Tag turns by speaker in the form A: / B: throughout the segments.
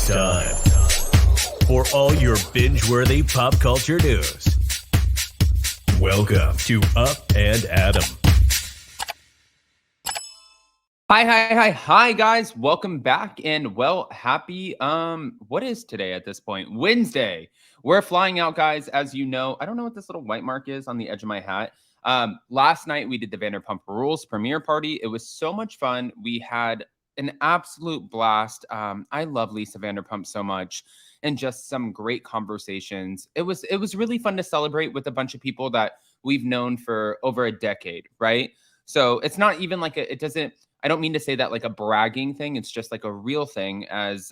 A: time for all your binge-worthy pop culture news. Welcome to Up and Adam.
B: Hi, guys. Welcome back. And well, happy, what is today at this point? Wednesday. We're flying out, guys. As you know, I don't know what this little white mark is on the edge of my hat. Last night we did the Vanderpump Rules premiere party. It was so much fun. We had an absolute blast. I love Lisa Vanderpump so much, and just some great conversations. It was really fun to celebrate with a bunch of people that we've known for over a decade, right? So it's not even like I don't mean to say that like a bragging thing. It's just like a real thing. As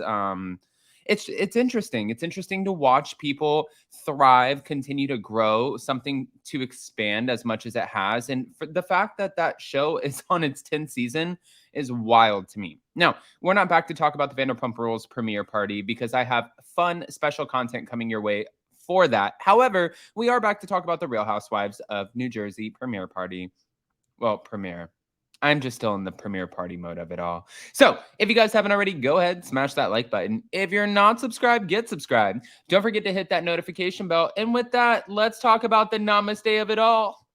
B: it's interesting. It's interesting to watch people thrive, continue to grow, something to expand as much as it has. And for the fact that that show is on its 10th season is wild to me. Now, we're not back to talk about the Vanderpump Rules premiere party because I have fun special content coming your way for that. However, we are back to talk about the Real Housewives of New Jersey premiere party. Well, premiere. I'm just still in the premiere party mode of it all. So if you guys haven't already, go ahead, smash that like button. If you're not subscribed, get subscribed. Don't forget to hit that notification bell. And with that, let's talk about the namaste of it all.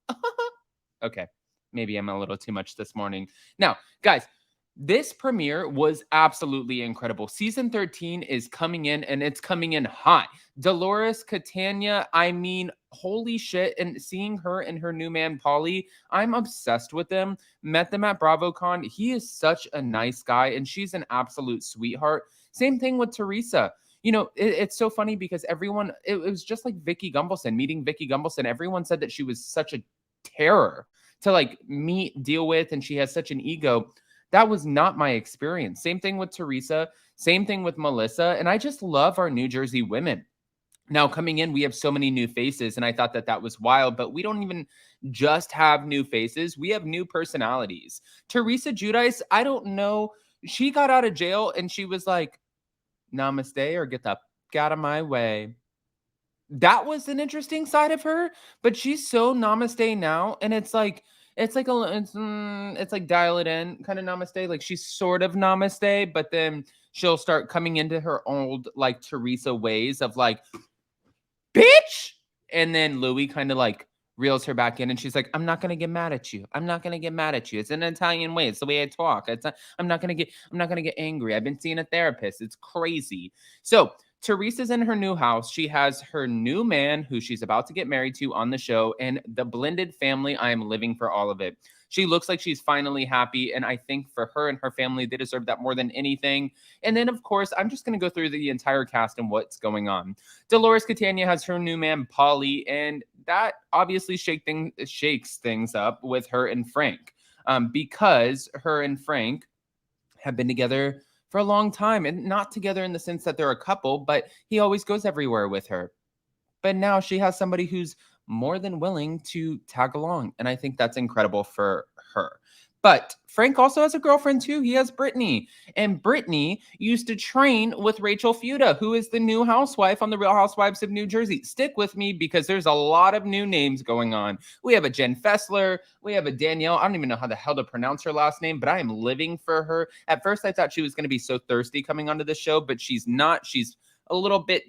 B: Okay, maybe I'm a little too much this morning. Now, guys, this premiere was absolutely incredible. Season 13 is coming in, and it's coming in hot. Dolores Catania, I mean, holy shit. And seeing her and her new man, Pauly, I'm obsessed with them. Met them at BravoCon. He is such a nice guy, and she's an absolute sweetheart. Same thing with Teresa. You know, it's so funny because everyone, it was just like Vicky Gunvalson, meeting Vicky Gunvalson. Everyone said that she was such a terror to like meet, deal with, and she has such an ego. That was not my experience. Same thing with Teresa. Same thing with Melissa. And I just love our New Jersey women. Now, coming in, we have so many new faces, and I thought that was wild, but we don't even just have new faces. We have new personalities. Teresa Giudice, I don't know. She got out of jail, and she was like, namaste, or get the f- out of my way. That was an interesting side of her, but she's so namaste now, and it's like dial it in kind of namaste. Like she's sort of namaste, but then she'll start coming into her old like Teresa ways of like, bitch, and then Louis kind of like reels her back in, and she's like, I'm not gonna get mad at you. I'm not gonna get mad at you. It's an Italian way. It's the way I talk. I'm not gonna get angry. I've been seeing a therapist. It's crazy. So Teresa's in her new house. She has her new man who she's about to get married to on the show, and the blended family. I am living for all of it. She looks like she's finally happy, and I think for her and her family, they deserve that more than anything. And then, of course, I'm just going to go through the entire cast and what's going on. Dolores Catania has her new man, Pauly, and that obviously shakes things up with her and Frank, because her and Frank have been together for a long time, and not together in the sense that they're a couple, but he always goes everywhere with her. But now she has somebody who's more than willing to tag along, and I think that's incredible for her. But Frank also has a girlfriend too. He has Brittany, and Brittany used to train with Rachel Fuda, who is the new housewife on the Real Housewives of New Jersey. Stick with me because there's a lot of new names going on. We have a Jen Fessler. We have a Danielle. I don't even know how the hell to pronounce her last name, but I am living for her. At first, I thought she was going to be so thirsty coming onto the show, but she's not. She's a little bit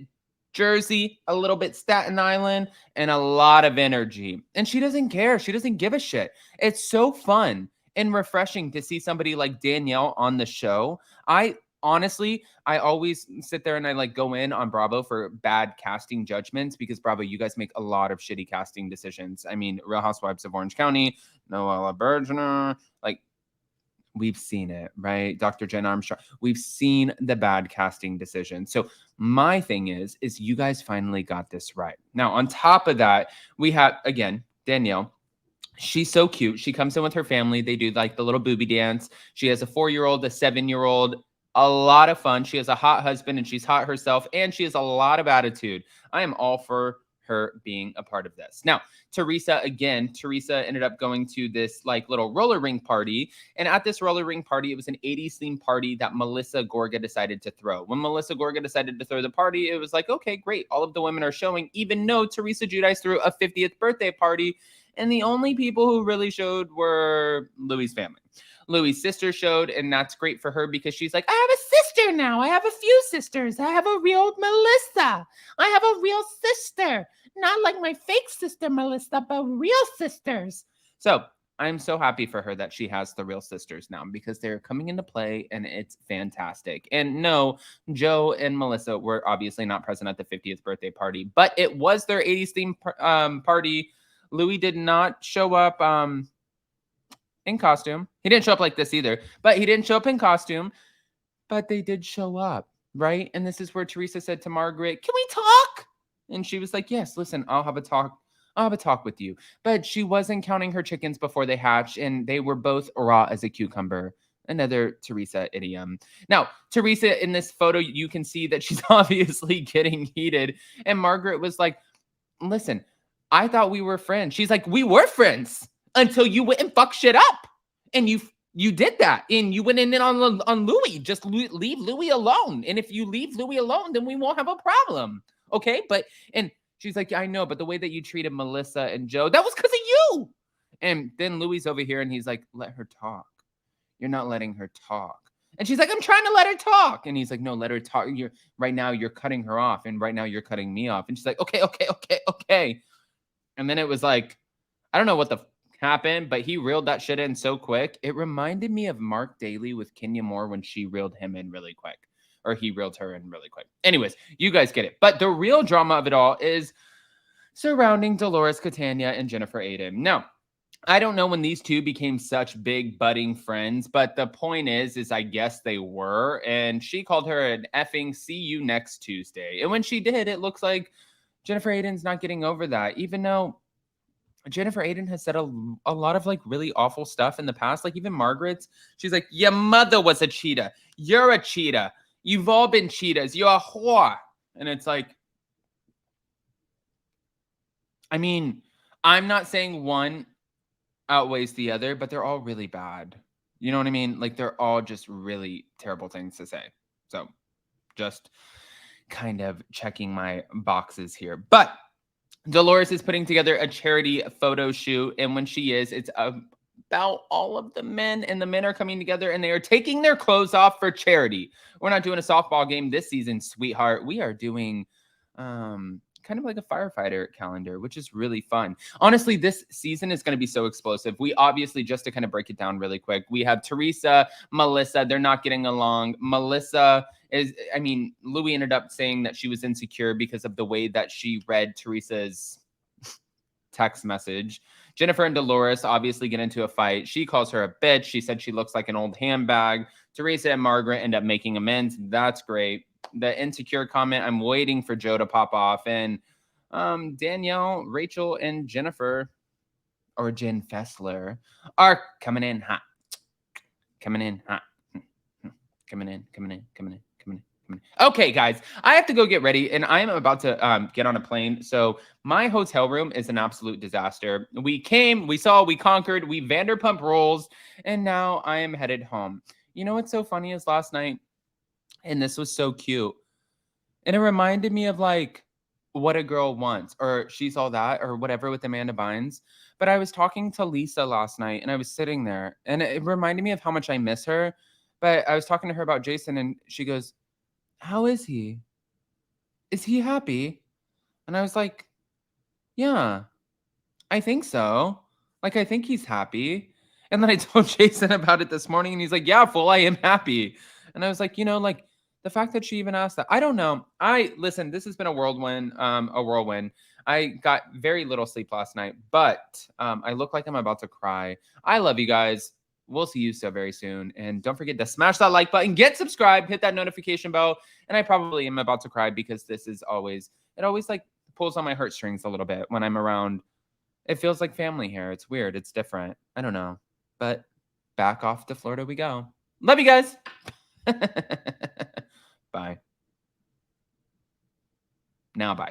B: Jersey, a little bit Staten Island, and a lot of energy. And she doesn't care. She doesn't give a shit. It's so fun and refreshing to see somebody like Danielle on the show. I always sit there and I like go in on Bravo for bad casting judgments because Bravo, you guys make a lot of shitty casting decisions. I mean, Real Housewives of Orange County, Noella Bergener, like we've seen it, right? Dr. Jen Armstrong, we've seen the bad casting decision. So my thing is you guys finally got this right. Now, on top of that, we have, again, Danielle. She's so cute. She comes in with her family. They do like the little booby dance. She has a 4-year-old, a 7-year-old, a lot of fun. She has a hot husband and she's hot herself, and she has a lot of attitude. I am all for her being a part of this. Now, Teresa ended up going to this like little roller rink party. And at this roller rink party, it was an 80s themed party that Melissa Gorga decided to throw. When Melissa Gorga decided to throw the party, it was like, okay, great. All of the women are showing, even though Teresa Giudice threw a 50th birthday party. And the only people who really showed were Louis' family. Louis' sister showed, and that's great for her because she's like, I have a sister now. I have a few sisters. I have a real Melissa. I have a real sister. Not like my fake sister Melissa, but real sisters. So I'm so happy for her that she has the real sisters now because they're coming into play and it's fantastic. And no, Joe and Melissa were obviously not present at the 50th birthday party, but it was their 80s theme party. Louis did not show up in costume. He didn't show up like this either, but he didn't show up in costume, but they did show up, right? And this is where Teresa said to Margaret, can we talk? And she was like, yes, listen, I'll have a talk with you. But she wasn't counting her chickens before they hatched, and they were both raw as a cucumber. Another Teresa idiom. Now, Teresa, in this photo, you can see that she's obviously getting heated. And Margaret was like, listen, I thought we were friends. She's like, we were friends until you went and fucked shit up. And you did that. And you went in on Louis. Just leave Louis alone. And if you leave Louis alone, then we won't have a problem. Okay? And she's like, yeah, I know, but the way that you treated Melissa and Joe, that was because of you. And then Louis over here and he's like, let her talk. You're not letting her talk. And she's like, I'm trying to let her talk. And he's like, no, let her talk. Right now you're cutting her off. And right now you're cutting me off. And she's like, okay. And then it was like, I don't know what the happened, but he reeled that shit in so quick. It reminded me of Mark Daly with Kenya Moore when she reeled him in really quick. Or he reeled her in really quick. Anyways, you guys get it. But the real drama of it all is surrounding Dolores Catania and Jennifer Aiden. Now, I don't know when these two became such big budding friends, but the point is I guess they were. And she called her an effing see you next Tuesday. And when she did, it looks like Jennifer Aiden's not getting over that, even though Jennifer Aiden has said a lot of like really awful stuff in the past. Like even Margaret's, she's like, your mother was a cheetah. You're a cheetah. You've all been cheetahs. You're a whore. And it's like, I mean, I'm not saying one outweighs the other, but they're all really bad. You know what I mean? Like they're all just really terrible things to say. So just kind of checking my boxes here. But Dolores is putting together a charity photo shoot. And when she is, it's about all of the men. And the men are coming together and they are taking their clothes off for charity. We're not doing a softball game this season, sweetheart. We are doing kind of like a firefighter calendar, which is really fun. Honestly, this season is going to be so explosive. We obviously, just to kind of break it down really quick, we have Teresa, Melissa, they're not getting along. Melissa Louis ended up saying that she was insecure because of the way that she read Teresa's text message. Jennifer and Dolores obviously get into a fight. She calls her a bitch. She said she looks like an old handbag. Teresa and Margaret end up making amends. That's great. The insecure comment, I'm waiting for Joe to pop off. And Danielle, Rachel, and Jennifer, or Jen Fessler, are coming in hot. Coming in hot. Coming in. Okay, guys, I have to go get ready, and I am about to get on a plane. So my hotel room is an absolute disaster. We came, we saw, we conquered, we Vanderpump Rolls, and now I am headed home. You know what's so funny is last night, and this was so cute, and it reminded me of like What a Girl Wants, or She's All That, or whatever with Amanda Bynes. But I was talking to Lisa last night, and I was sitting there, and it reminded me of how much I miss her. But I was talking to her about Jason, and she goes, how is he? Is he happy? And I was like, yeah, I think so. Like, I think he's happy. And then I told Jason about it this morning, and he's like, yeah, fool, I am happy. And I was like, like the fact that she even asked that, I don't know. Listen, this has been a whirlwind. I got very little sleep last night, but I look like I'm about to cry. I love you guys. We'll see you so very soon. And don't forget to smash that like button, get subscribed, hit that notification bell. And I probably am about to cry because this is always like pulls on my heartstrings a little bit when I'm around. It feels like family here. It's weird. It's different. I don't know. But back off to Florida we go. Love you guys. Bye. Now bye.